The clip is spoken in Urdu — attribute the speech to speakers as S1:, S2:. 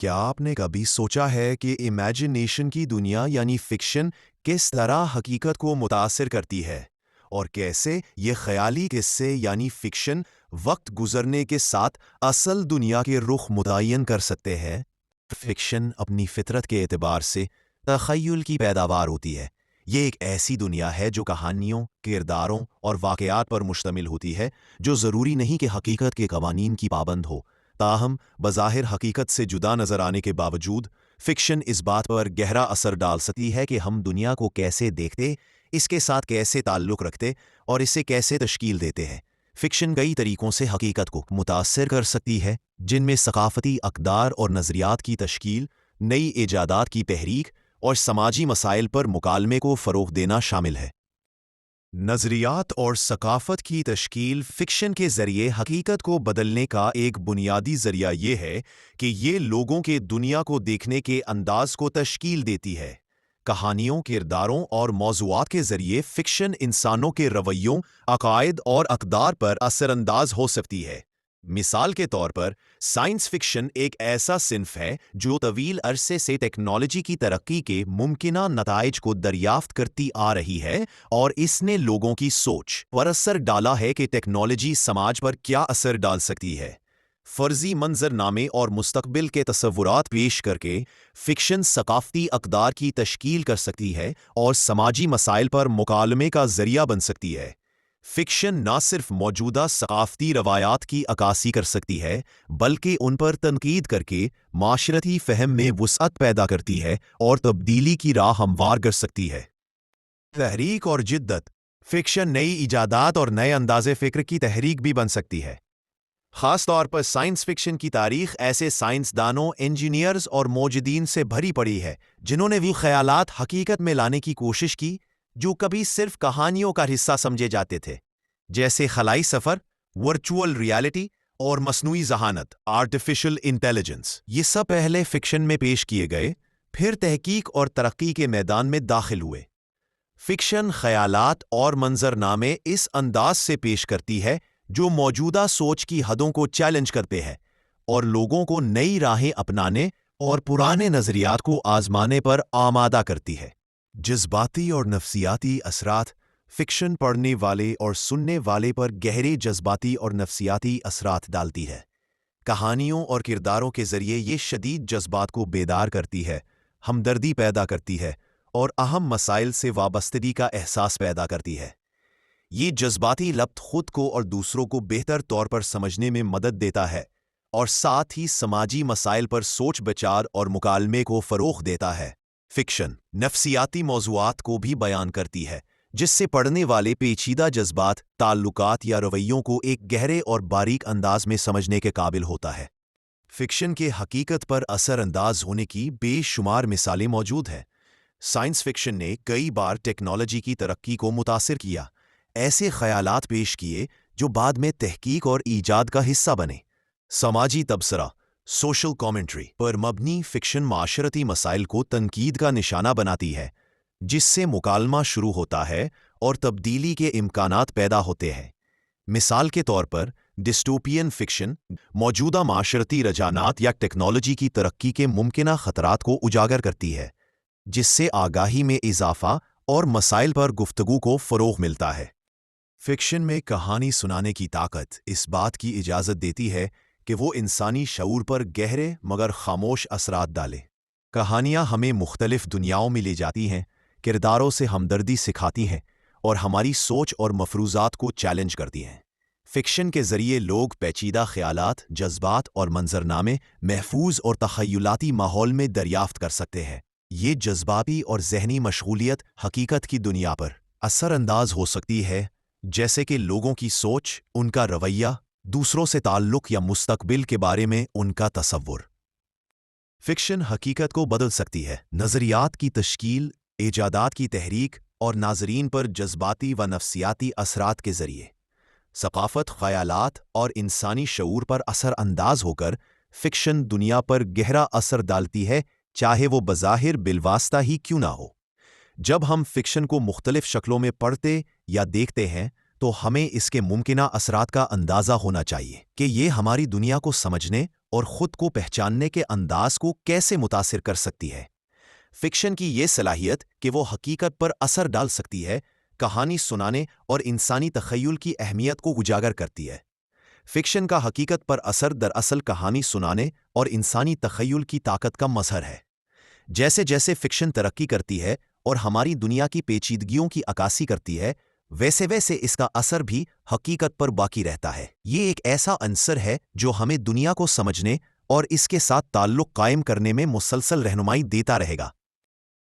S1: کیا آپ نے کبھی سوچا ہے کہ امیجنیشن کی دنیا یعنی فکشن کس طرح حقیقت کو متاثر کرتی ہے اور کیسے یہ خیالی قصے یعنی فکشن وقت گزرنے کے ساتھ اصل دنیا کے رخ متعین کر سکتے ہیں؟ فکشن اپنی فطرت کے اعتبار سے تخیل کی پیداوار ہوتی ہے۔ یہ ایک ایسی دنیا ہے جو کہانیوں، کرداروں اور واقعات پر مشتمل ہوتی ہے جو ضروری نہیں کہ حقیقت کے قوانین کی پابند ہو۔ تاہم بظاہر حقیقت سے جدا نظر آنے کے باوجود فکشن اس بات پر گہرا اثر ڈال سکتی ہے کہ ہم دنیا کو کیسے دیکھتے، اس کے ساتھ کیسے تعلق رکھتے اور اسے کیسے تشکیل دیتے ہیں۔ فکشن کئی طریقوں سے حقیقت کو متاثر کر سکتی ہے، جن میں ثقافتی اقدار اور نظریات کی تشکیل، نئی ایجادات کی تحریک اور سماجی مسائل پر مکالمے کو فروغ دینا شامل ہے۔ نظریات اور ثقافت کی تشکیل فکشن کے ذریعے حقیقت کو بدلنے کا ایک بنیادی ذریعہ یہ ہے کہ یہ لوگوں کے دنیا کو دیکھنے کے انداز کو تشکیل دیتی ہے۔ کہانیوں، کرداروں اور موضوعات کے ذریعے فکشن انسانوں کے رویوں، عقائد اور اقدار پر اثر انداز ہو سکتی ہے۔ مثال کے طور پر، سائنس فکشن ایک ایسا صنف ہے جو طویل عرصے سے ٹیکنالوجی کی ترقی کے ممکنہ نتائج کو دریافت کرتی آ رہی ہے، اور اس نے لوگوں کی سوچ پر اثر ڈالا ہے کہ ٹیکنالوجی سماج پر کیا اثر ڈال سکتی ہے۔ فرضی منظرنامے اور مستقبل کے تصورات پیش کر کے فکشن ثقافتی اقدار کی تشکیل کر سکتی ہے اور سماجی مسائل پر مکالمے کا ذریعہ بن سکتی ہے۔ فکشن نہ صرف موجودہ ثقافتی روایات کی عکاسی کر سکتی ہے بلکہ ان پر تنقید کر کے معاشرتی فہم میں وسعت پیدا کرتی ہے اور تبدیلی کی راہ ہموار کر سکتی ہے۔ تحریک اور جدت: فکشن نئی ایجادات اور نئے انداز فکر کی تحریک بھی بن سکتی ہے۔ خاص طور پر سائنس فکشن کی تاریخ ایسے سائنسدانوں، انجینئرز اور موجدین سے بھری پڑی ہے جنہوں نے وہ خیالات حقیقت میں لانے کی کوشش کی جو کبھی صرف کہانیوں کا حصہ سمجھے جاتے تھے، جیسے خلائی سفر، ورچوئل ریالٹی اور مصنوعی ذہانت آرٹیفیشل انٹیلیجنس۔ یہ سب پہلے فکشن میں پیش کیے گئے، پھر تحقیق اور ترقی کے میدان میں داخل ہوئے۔ فکشن خیالات اور منظرنامے اس انداز سے پیش کرتی ہے جو موجودہ سوچ کی حدوں کو چیلنج کرتے ہیں اور لوگوں کو نئی راہیں اپنانے اور پرانے نظریات کو آزمانے پر آمادہ کرتی ہے۔ جذباتی اور نفسیاتی اثرات: فکشن پڑھنے والے اور سننے والے پر گہرے جذباتی اور نفسیاتی اثرات ڈالتی ہے۔ کہانیوں اور کرداروں کے ذریعے یہ شدید جذبات کو بیدار کرتی ہے، ہمدردی پیدا کرتی ہے اور اہم مسائل سے وابستگی کا احساس پیدا کرتی ہے۔ یہ جذباتی لبط خود کو اور دوسروں کو بہتر طور پر سمجھنے میں مدد دیتا ہے اور ساتھ ہی سماجی مسائل پر سوچ بچار اور مکالمے کو فروغ دیتا ہے۔ فکشن نفسیاتی موضوعات کو بھی بیان کرتی ہے، جس سے پڑھنے والے پیچیدہ جذبات، تعلقات یا رویوں کو ایک گہرے اور باریک انداز میں سمجھنے کے قابل ہوتا ہے۔ فکشن کے حقیقت پر اثر انداز ہونے کی بے شمار مثالیں موجود ہیں۔ سائنس فکشن نے کئی بار ٹیکنالوجی کی ترقی کو متاثر کیا، ایسے خیالات پیش کیے جو بعد میں تحقیق اور ایجاد کا حصہ بنے۔ سماجی تبصرہ، سوشل کامنٹری پر مبنی فکشن معاشرتی مسائل کو تنقید کا نشانہ بناتی ہے، جس سے مکالمہ شروع ہوتا ہے اور تبدیلی کے امکانات پیدا ہوتے ہیں۔ مثال کے طور پر، ڈسٹوپین فکشن موجودہ معاشرتی رجحانات یا ٹیکنالوجی کی ترقی کے ممکنہ خطرات کو اجاگر کرتی ہے، جس سے آگاہی میں اضافہ اور مسائل پر گفتگو کو فروغ ملتا ہے۔ فکشن میں کہانی سنانے کی طاقت اس بات کی اجازت دیتی ہے کہ وہ انسانی شعور پر گہرے مگر خاموش اثرات ڈالے۔ کہانیاں ہمیں مختلف دنیاؤں میں لے جاتی ہیں، کرداروں سے ہمدردی سکھاتی ہیں اور ہماری سوچ اور مفروضات کو چیلنج کرتی ہیں۔ فکشن کے ذریعے لوگ پیچیدہ خیالات، جذبات اور منظرنامے محفوظ اور تخیلاتی ماحول میں دریافت کر سکتے ہیں۔ یہ جذباتی اور ذہنی مشغولیت حقیقت کی دنیا پر اثر انداز ہو سکتی ہے، جیسے کہ لوگوں کی سوچ، ان کا رویہ، دوسروں سے تعلق یا مستقبل کے بارے میں ان کا تصور۔ فکشن حقیقت کو بدل سکتی ہے۔ نظریات کی تشکیل، ایجادات کی تحریک اور ناظرین پر جذباتی و نفسیاتی اثرات کے ذریعے ثقافت، خیالات اور انسانی شعور پر اثر انداز ہو کر فکشن دنیا پر گہرا اثر ڈالتی ہے، چاہے وہ بظاہر بالواسطہ ہی کیوں نہ ہو۔ جب ہم فکشن کو مختلف شکلوں میں پڑھتے یا دیکھتے ہیں تو ہمیں اس کے ممکنہ اثرات کا اندازہ ہونا چاہیے کہ یہ ہماری دنیا کو سمجھنے اور خود کو پہچاننے کے انداز کو کیسے متاثر کر سکتی ہے۔ فکشن کی یہ صلاحیت کہ وہ حقیقت پر اثر ڈال سکتی ہے، کہانی سنانے اور انسانی تخیل کی اہمیت کو اجاگر کرتی ہے۔ فکشن کا حقیقت پر اثر دراصل کہانی سنانے اور انسانی تخیل کی طاقت کا مظہر ہے۔ جیسے جیسے فکشن ترقی کرتی ہے اور ہماری دنیا کی پیچیدگیوں کی عکاسی کرتی ہے، ویسے ویسے اس کا اثر بھی حقیقت پر باقی رہتا ہے۔ یہ ایک ایسا عنصر ہے جو ہمیں دنیا کو سمجھنے اور اس کے ساتھ تعلق قائم کرنے میں مسلسل رہنمائی دیتا رہے گا۔